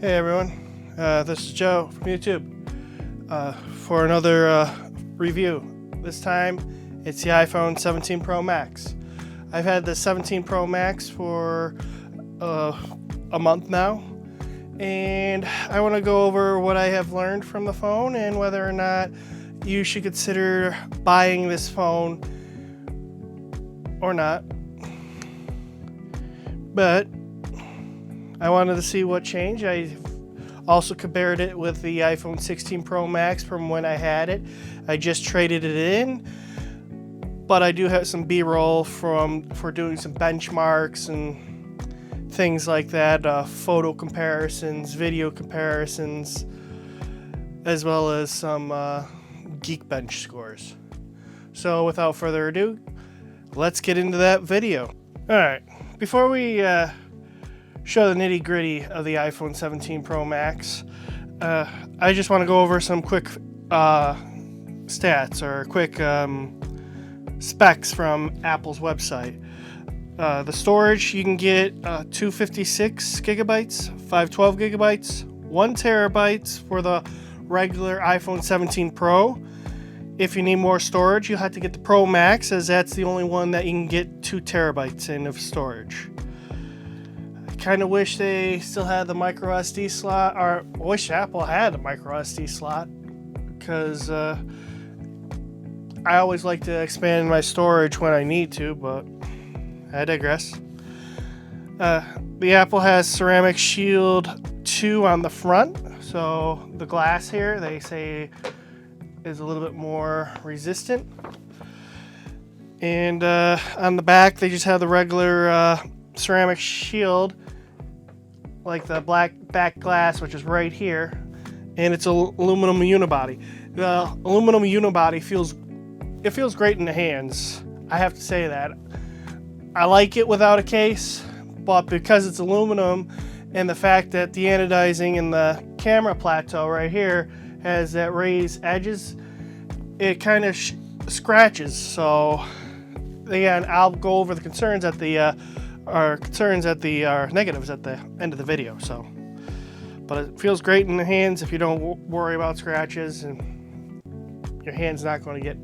Hey everyone, this is Joe from YouTube for another review. This time it's the iPhone 17 Pro Max. I've had the 17 Pro Max for a month now, and I want to go over what I have learned from the phone and whether or not you should consider buying this phone or not. But I wanted to see what changed. I also compared it with the iPhone 16 Pro Max from when I had it. I just traded it in, but I do have some B-roll for doing some benchmarks and things like that, photo comparisons, video comparisons, as well as some Geekbench scores. So without further ado, let's get into that video. Alright, before we show the nitty-gritty of the iPhone 17 Pro Max, I just want to go over some quick stats or quick specs from Apple's website. The storage, you can get 256 gigabytes, 512 gigabytes, 1 terabyte for the regular iPhone 17 Pro. If you need more storage, you'll have to get the Pro Max, as that's the only one that you can get 2 terabytes in of storage. Kind of wish they still had the micro SD slot, or wish Apple had the micro SD slot, because I always like to expand my storage when I need to, but I digress. The Apple has Ceramic Shield 2 on the front, so the glass here they say is a little bit more resistant, and on the back they just have the regular ceramic shield, like the black back glass, which is right here, and it's aluminum unibody. The aluminum unibody feels great in the hands. I have to say that. I like it without a case, but because it's aluminum and the fact that the anodizing in the camera plateau right here has that raised edges, it kind of scratches. So again, I'll go over the concerns at the negatives at the end of the video. So, but it feels great in the hands if you don't worry about scratches, and your hand's not going to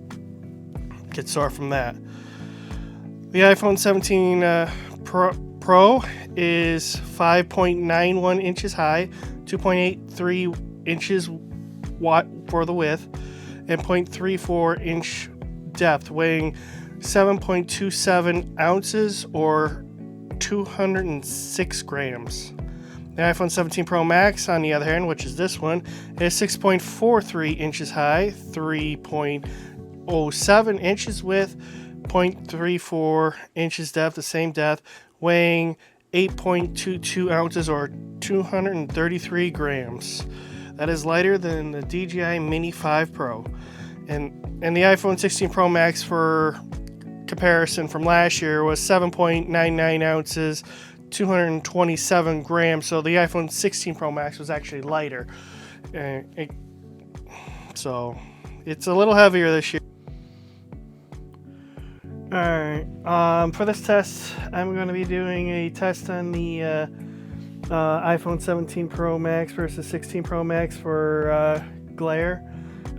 get sore from that. The iPhone 17 Pro is 5.91 inches high, 2.83 inches for the width, and 0.34 inch depth, weighing 7.27 ounces or 206 grams. The iPhone 17 Pro Max, on the other hand, which is this one, is 6.43 inches high, 3.07 inches width, 0.34 inches depth, the same depth, weighing 8.22 ounces or 233 grams. That is lighter than the DJI Mini 5 Pro. And the iPhone 16 Pro Max, for comparison from last year, was 7.99 ounces, 227 grams. So the iPhone 16 Pro Max was actually lighter. So it's a little heavier this year. Alright, for this test, I'm going to be doing a test on the iPhone 17 Pro Max versus 16 Pro Max for glare.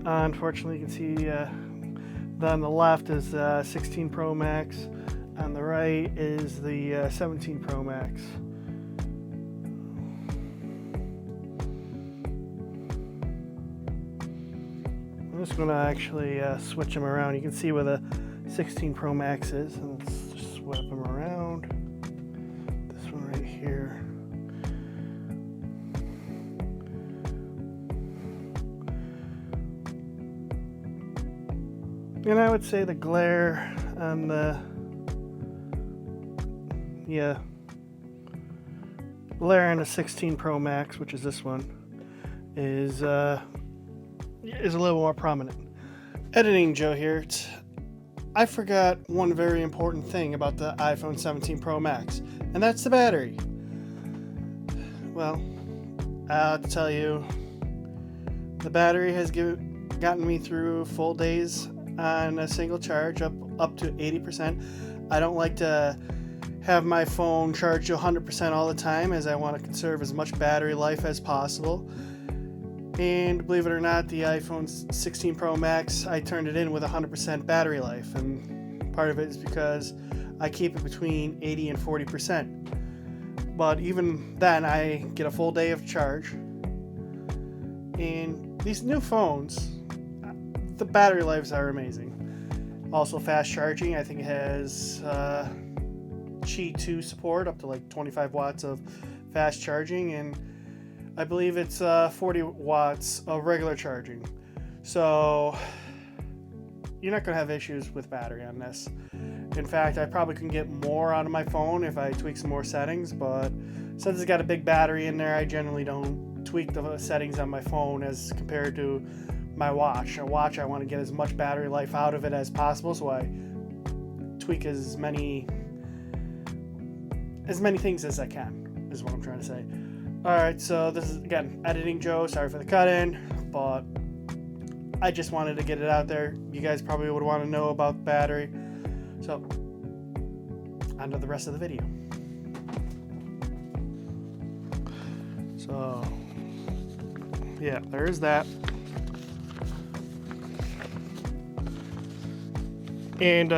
Unfortunately, you can see that on the left is 16 Pro Max, on the right is the 17 Pro Max. I'm just going to actually switch them around. You can see where the 16 Pro Max is, and let's just swap them around. This one right here. And I would say the glare on glare on the 16 Pro Max, which is this one, is a little more prominent. Editing Joe here. I forgot one very important thing about the iPhone 17 Pro Max, and that's the battery. Well, I'll tell you, the battery has gotten me through full days on a single charge, up to 80%. I don't like to have my phone charged to 100% all the time, as I want to conserve as much battery life as possible. And believe it or not, the iPhone 16 Pro Max, I turned it in with 100% battery life, and part of it is because I keep it between 80 and 40%. But even then, I get a full day of charge. And these new phones, the battery lives are amazing. Also fast charging. I think it has Qi 2 support, up to like 25 watts of fast charging, and I believe it's 40 watts of regular charging. So you're not going to have issues with battery on this. In fact, I probably can get more out of my phone if I tweak some more settings, but since it's got a big battery in there, I generally don't tweak the settings on my phone as compared to my watch. A watch, I want to get as much battery life out of it as possible, so I tweak as many things as I can, is what I'm trying to say. Alright, so this is, again, Editing Joe. Sorry for the cut-in, but I just wanted to get it out there. You guys probably would want to know about battery. So, on to the rest of the video. So, yeah, there is that. And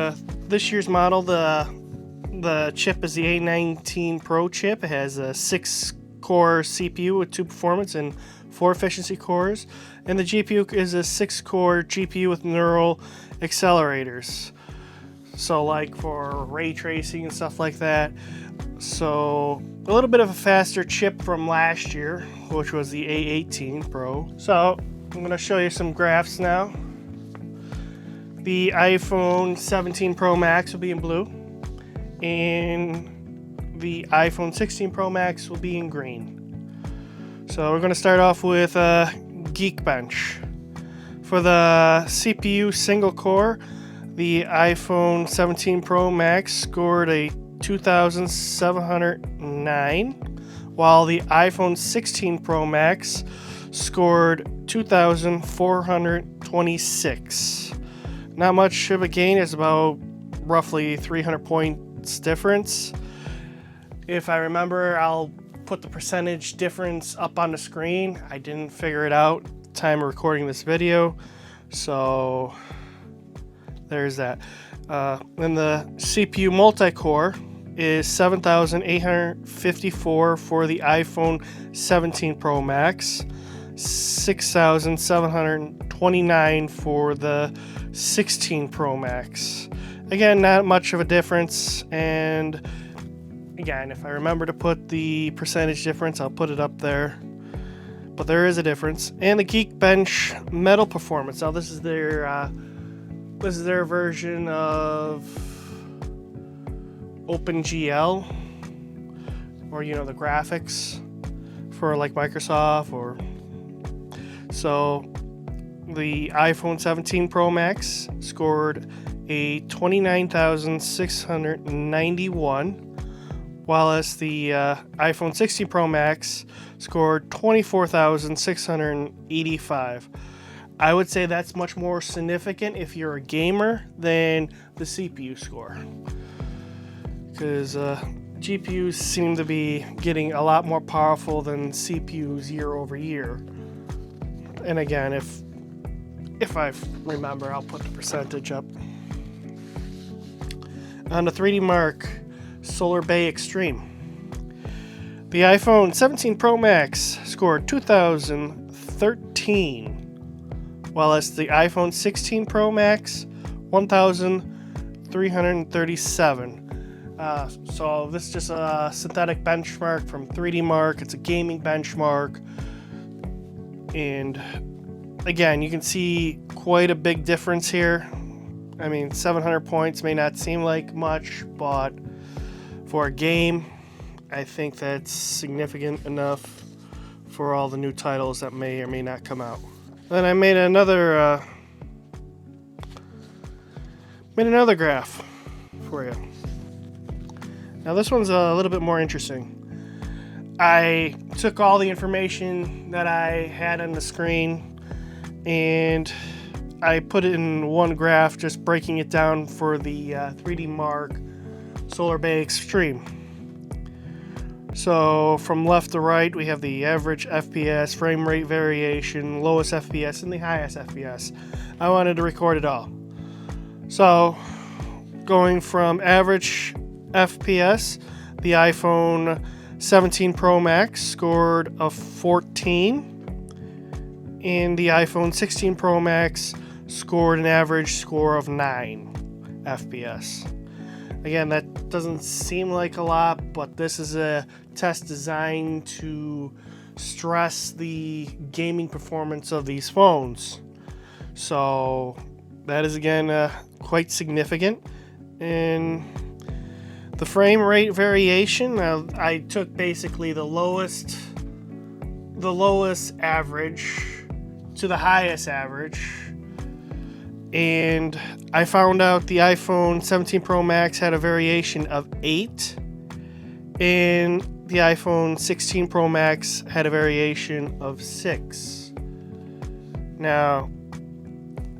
this year's model, the chip is the A19 Pro chip. It has a 6-core CPU with 2 performance and 4 efficiency cores. And the GPU is a 6-core GPU with neural accelerators. So like for ray tracing and stuff like that. So a little bit of a faster chip from last year, which was the A18 Pro. So I'm going to show you some graphs now. The iPhone 17 Pro Max will be in blue, and the iPhone 16 Pro Max will be in green. So we're going to start off with Geekbench. For the CPU single core, the iPhone 17 Pro Max scored a 2,709, while the iPhone 16 Pro Max scored 2,426. Not much of a gain, it's about roughly 300 points difference. If I remember, I'll put the percentage difference up on the screen. I didn't figure it out at the time of recording this video, so there's that. And the CPU multi-core is 7,854 for the iPhone 17 Pro Max, 6,729 for the 16 Pro Max. Again, not much of a difference, and again, if I remember to put the percentage difference, I'll put it up there. But there is a difference. And the Geekbench metal performance. Now this is their version of OpenGL, or the graphics for like Microsoft, or so. The iPhone 17 Pro Max scored a 29,691, while the iPhone 16 Pro Max scored 24,685. I would say that's much more significant if you're a gamer than the CPU score, because GPUs seem to be getting a lot more powerful than CPUs year over year. And again, if I remember, I'll put the percentage up. On the 3D Mark Solar Bay Extreme, the iPhone 17 Pro Max scored 2,013, while the iPhone 16 Pro Max 1,337. So this is just a synthetic benchmark from 3D Mark. It's a gaming benchmark, and again, you can see quite a big difference here. I mean, 700 points may not seem like much, but for a game, I think that's significant enough for all the new titles that may or may not come out. Then I made another graph for you. Now this one's a little bit more interesting. I took all the information that I had on the screen and I put it in one graph, just breaking it down for the 3D Mark Solar Bay Extreme. So from left to right, we have the average FPS, frame rate variation, lowest FPS, and the highest FPS. I wanted to record it all. So going from average FPS, the iPhone 17 Pro Max scored a 14, and the iPhone 16 Pro Max scored an average score of 9 FPS. Again, that doesn't seem like a lot, but this is a test designed to stress the gaming performance of these phones. So that is, again, quite significant. And the frame rate variation, I took basically the lowest average to the highest average, and I found out the iPhone 17 Pro Max had a variation of 8, and the iPhone 16 Pro Max had a variation of 6. Now,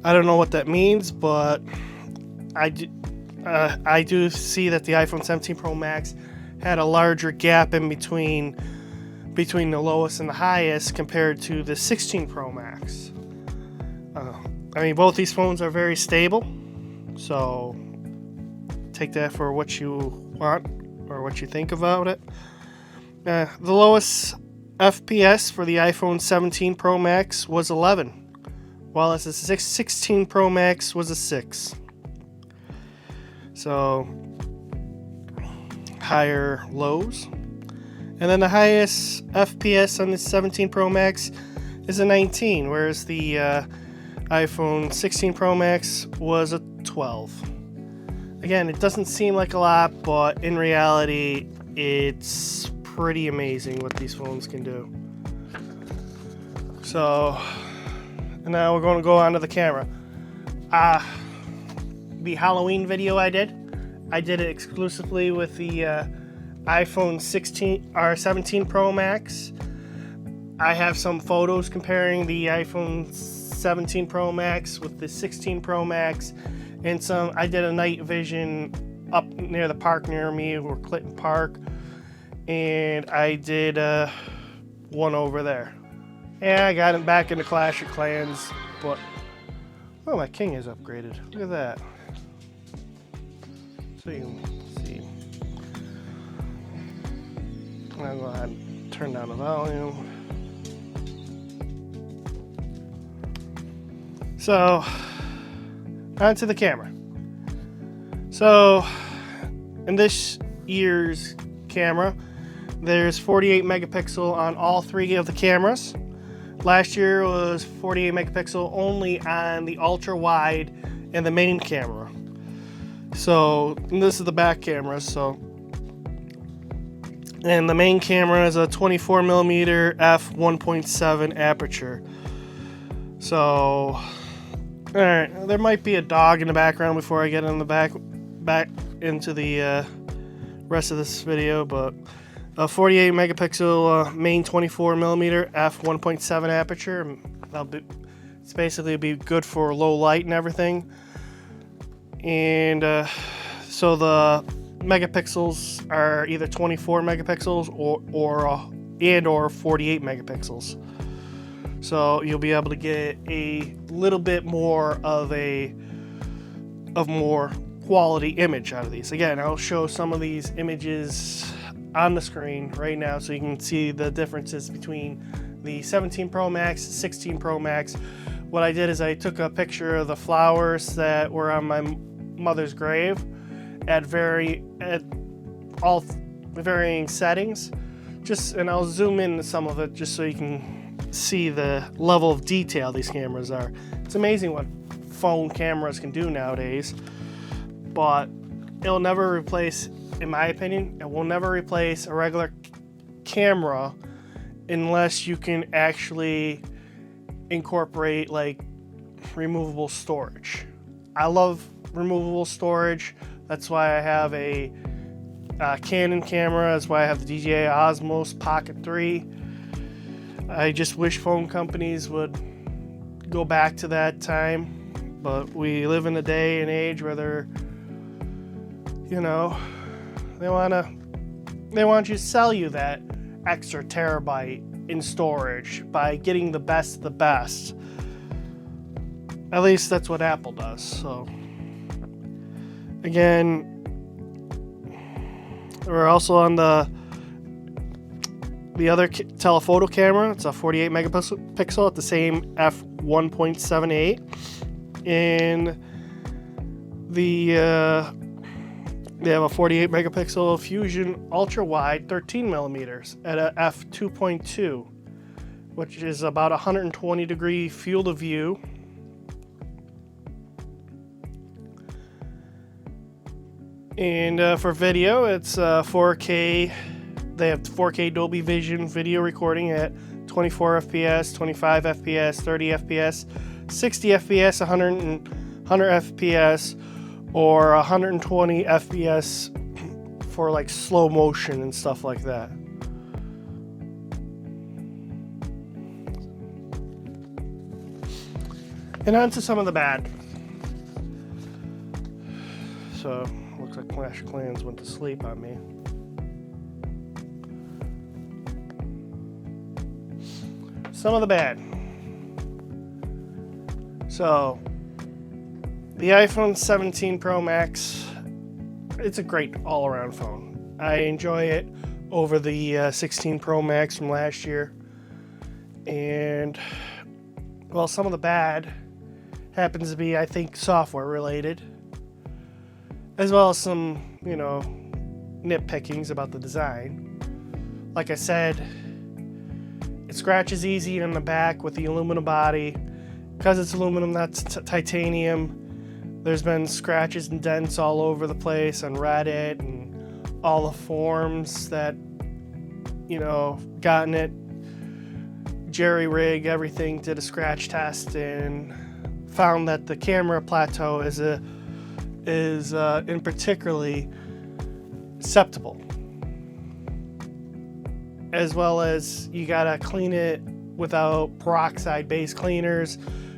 I don't know what that means, but I do see that the iPhone 17 Pro Max had a larger gap in between the lowest and the highest compared to the 16 Pro Max. I mean, both these phones are very stable, so take that for what you want or what you think about it. The lowest FPS for the iPhone 17 Pro Max was 11, while the 16 Pro Max was a 6. So higher lows. And then the highest FPS on the 17 Pro Max is a 19, whereas the iPhone 16 Pro Max was a 12. Again, it doesn't seem like a lot, but in reality, it's pretty amazing what these phones can do. So, now we're going to go on to the camera. The Halloween video I did it exclusively with the iPhone 17 Pro Max. I have some photos comparing the iPhone 17 Pro Max with the 16 Pro Max, and I did a night vision up near the park near me, or Clinton Park, and I did one over there. Yeah, I got him back into Clash of Clans, but oh, my king is upgraded. Look at that. So you can see. I'll go ahead and turn down the volume. So, onto the camera. So, in this year's camera, there's 48 megapixel on all three of the cameras. Last year was 48 megapixel only on the ultra wide and the main camera. So, this is the back camera. So, and the main camera is a 24mm f1.7 aperture. So, alright, there might be a dog in the background before I get in the back into the rest of this video, but a 48 megapixel main 24mm f1.7 aperture. It's basically be good for low light and everything. And so the megapixels are either 24 megapixels or 48 megapixels. So you'll be able to get a little bit more of more quality image out of these. Again, I'll show some of these images on the screen right now so you can see the differences between the 17 Pro Max, 16 Pro Max. What I did is I took a picture of the flowers that were on my mother's grave at all varying settings, and I'll zoom in some of it just so you can see the level of detail these cameras are. It's amazing what phone cameras can do nowadays, but it'll never replace, in my opinion, it will never replace a regular camera unless you can actually incorporate like removable storage. I love removable storage. That's why I have a Canon camera. That's why I have the DJI Osmos Pocket 3. I just wish phone companies would go back to that time, but we live in a day and age where they're, They want you to sell you that extra terabyte in storage by getting the best of the best. At least that's what Apple does. So again, we're also on the other telephoto camera. It's a 48 megapixel at the same f1.78, and they have a 48 megapixel Fusion ultra wide 13 millimeters at a f2.2, which is about 120 degree field of view. And for video, it's 4K. They have 4K Dolby Vision video recording at 24 FPS, 25 FPS, 30 FPS, 60 FPS, 100 FPS, or 120 FPS for like slow motion and stuff like that. And on to some of the bad. So, looks like Clash of Clans went to sleep on me. Some of the bad. So, the iPhone 17 Pro Max, it's a great all-around phone. I enjoy it over the 16 Pro Max from last year. And, well, some of the bad happens to be, I think, software related, as well as some, nitpickings about the design. Like I said, it scratches easy on the back with the aluminum body. Because it's aluminum, not titanium, there's been scratches and dents all over the place on Reddit and all the forums that, gotten it, jerry-rig everything, did a scratch test, and found that the camera plateau is in particularly acceptable. As well as you gotta clean it without peroxide-based cleaners,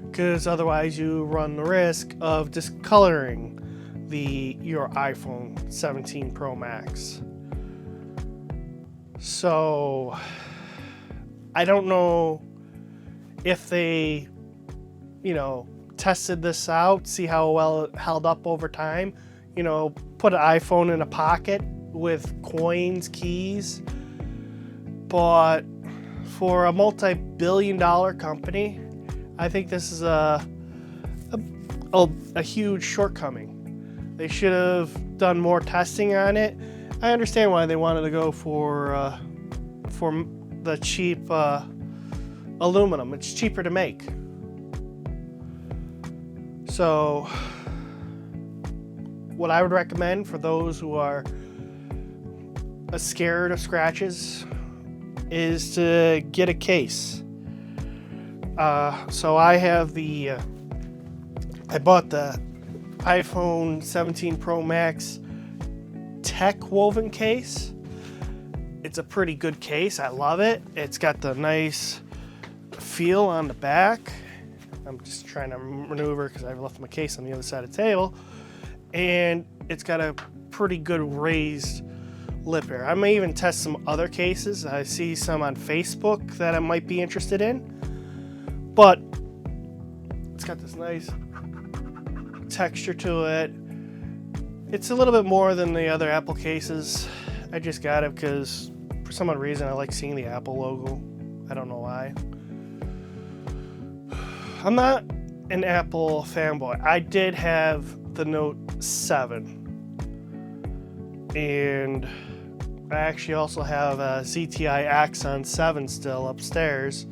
because otherwise you run the risk of discoloring your iPhone 17 Pro Max. So I don't know if they, tested this out, see how well it held up over time. Put an iPhone in a pocket with coins, keys. But for a multi-billion-dollar company, I think this is a huge shortcoming. They should have done more testing on it. I understand why they wanted to go for the cheap aluminum. It's cheaper to make. So, what I would recommend for those who are scared of scratches is to get a case. So I have I bought the iPhone 17 Pro Max tech woven case. It's a pretty good case. I love it. It's got the nice feel on the back. I'm just trying to maneuver because I've left my case on the other side of the table. And it's got a pretty good raised lip here. I may even test some other cases. I see some on Facebook that I might be interested in. But it's got this nice texture to it. It's a little bit more than the other Apple cases. I just got it because for some odd reason I like seeing the Apple logo. I don't know why. I'm not an Apple fanboy. I did have the Note 7. And I actually also have a ZTI Axon 7 still upstairs.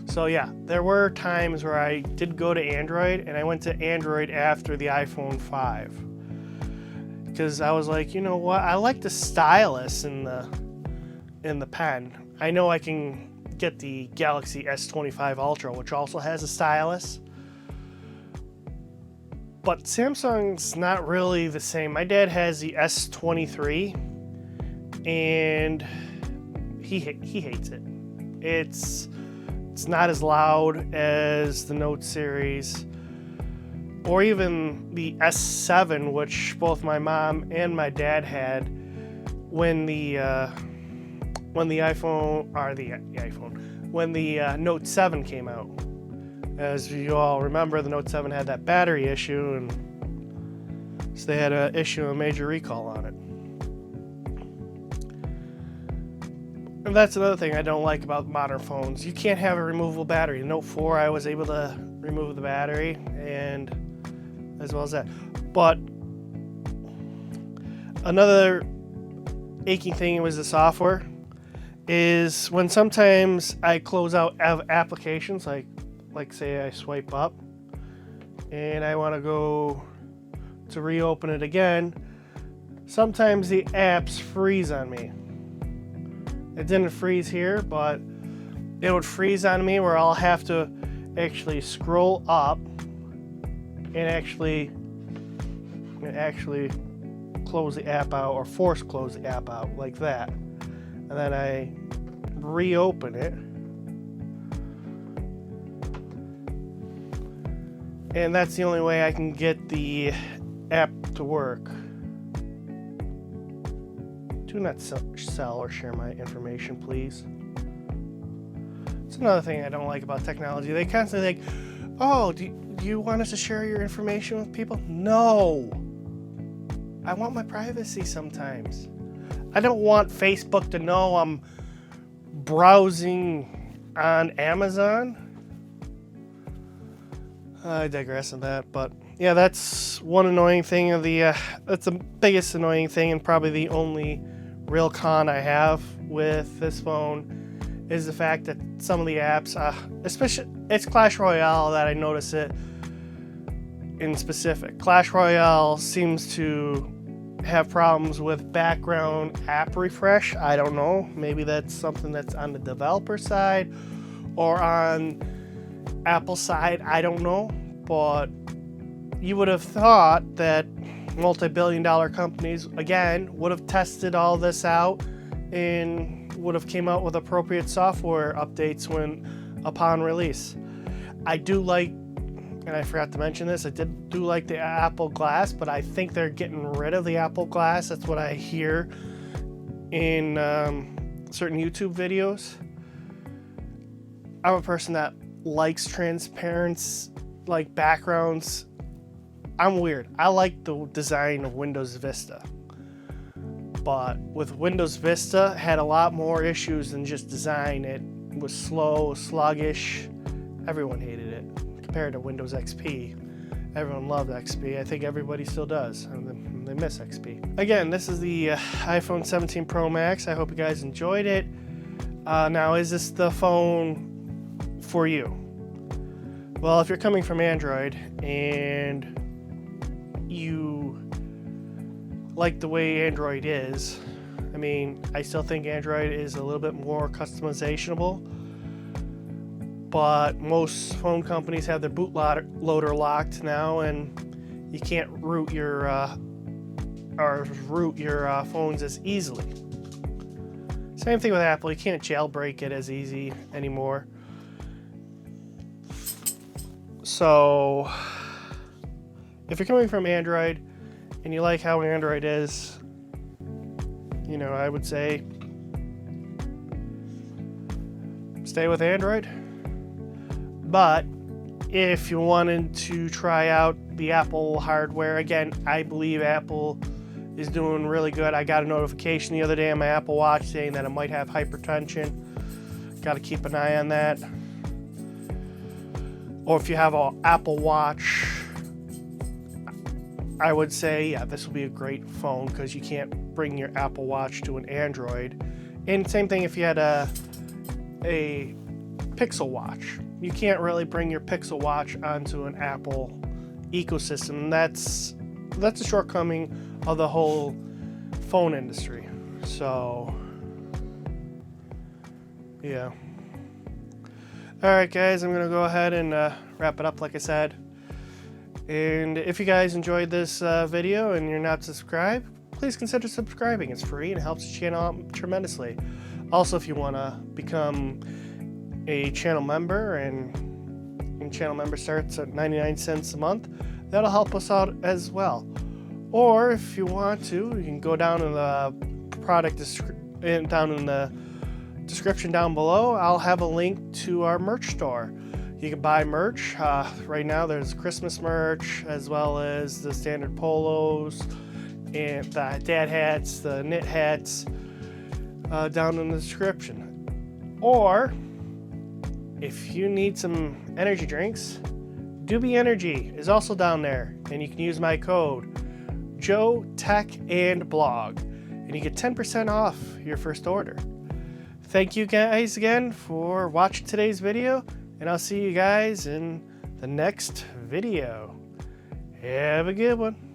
So yeah, there were times where I did go to Android, and I went to Android after the iPhone 5. Because I was like, you know what? I like the stylus in the pen. I know I can get the Galaxy S25 Ultra, which also has a stylus. But Samsung's not really the same. My dad has the S23, and he hates it. It's not as loud as the Note series, or even the S7, which both my mom and my dad had. when the Note 7 came out. As you all remember, the Note 7 had that battery issue, and so they had to issue a major recall on it. And that's another thing I don't like about modern phones. You can't have a removable battery. The Note 4, I was able to remove the battery, and as well as that. But another aching thing was the software. Is when sometimes I close out applications, like say I swipe up, and I want to go to reopen it again. Sometimes the apps freeze on me. It didn't freeze here, but it would freeze on me where I'll have to actually scroll up and actually close the app out, or force close the app out like that. And then I reopen it. And that's the only way I can get the app to work. Do not sell or share my information, please. It's another thing I don't like about technology. They constantly like, oh, do you want us to share your information with people? No. I want my privacy sometimes. I don't want Facebook to know I'm browsing on Amazon. I digress on that, but yeah, that's one annoying thing of the. That's the biggest annoying thing, and probably the only real con I have with this phone is the fact that some of the apps, especially it's Clash Royale that I notice it in specific. Clash Royale seems to have problems with background app refresh. I don't know. Maybe that's something that's on the developer side or on Apple side. I don't know. But you would have thought that multi-billion-dollar companies, again, would have tested all this out and would have came out with appropriate software updates upon release. I do like, and I forgot to mention this, I do like the Apple Glass, but I think they're getting rid of the Apple Glass. That's what I hear in certain YouTube videos. I'm a person that likes transparency, like backgrounds. I'm weird. I like the design of Windows Vista. But with Windows Vista, had a lot more issues than just design. It was slow, sluggish. Everyone hated it. Compared to Windows XP. Everyone loved XP. I think everybody still does. And they miss XP. Again, this is the iPhone 17 Pro Max. I hope you guys enjoyed it. Now, is this the phone for you? Well, if you're coming from Android and you like the way Android is, I mean, I still think Android is a little bit more customizable, but most phone companies have their bootloader locked now, and you can't root your phones as easily. Same thing with Apple. You can't jailbreak it as easy anymore. So, if you're coming from Android and you like how Android is, I would say stay with Android. But if you wanted to try out the Apple hardware, again, I believe Apple is doing really good. I got a notification the other day on my Apple Watch saying that it might have hypertension. Got to keep an eye on that. Or if you have an Apple Watch, I would say, yeah, this will be a great phone because you can't bring your Apple Watch to an Android. And same thing if you had a Pixel Watch. You can't really bring your Pixel Watch onto an Apple ecosystem. That's a shortcoming of the whole phone industry. So, yeah. Alright guys, I'm going to go ahead and wrap it up like I said. And if you guys enjoyed this video and you're not subscribed, please consider subscribing. It's free and it helps the channel out tremendously. Also, if you want to become a channel member, and channel member starts at 99 cents a month, that'll help us out as well. Or if you want to, you can go down in the product down in the description down below, I'll have a link to our merch store. You can buy merch. Right now there's Christmas merch as well as the standard polos and the dad hats, the knit hats down in the description. Or if you need some energy drinks, Doobie Energy is also down there, and you can use my code JoeTechAndBlog, and you get 10% off your first order. Thank you guys again for watching today's video, and I'll see you guys in the next video. Have a good one.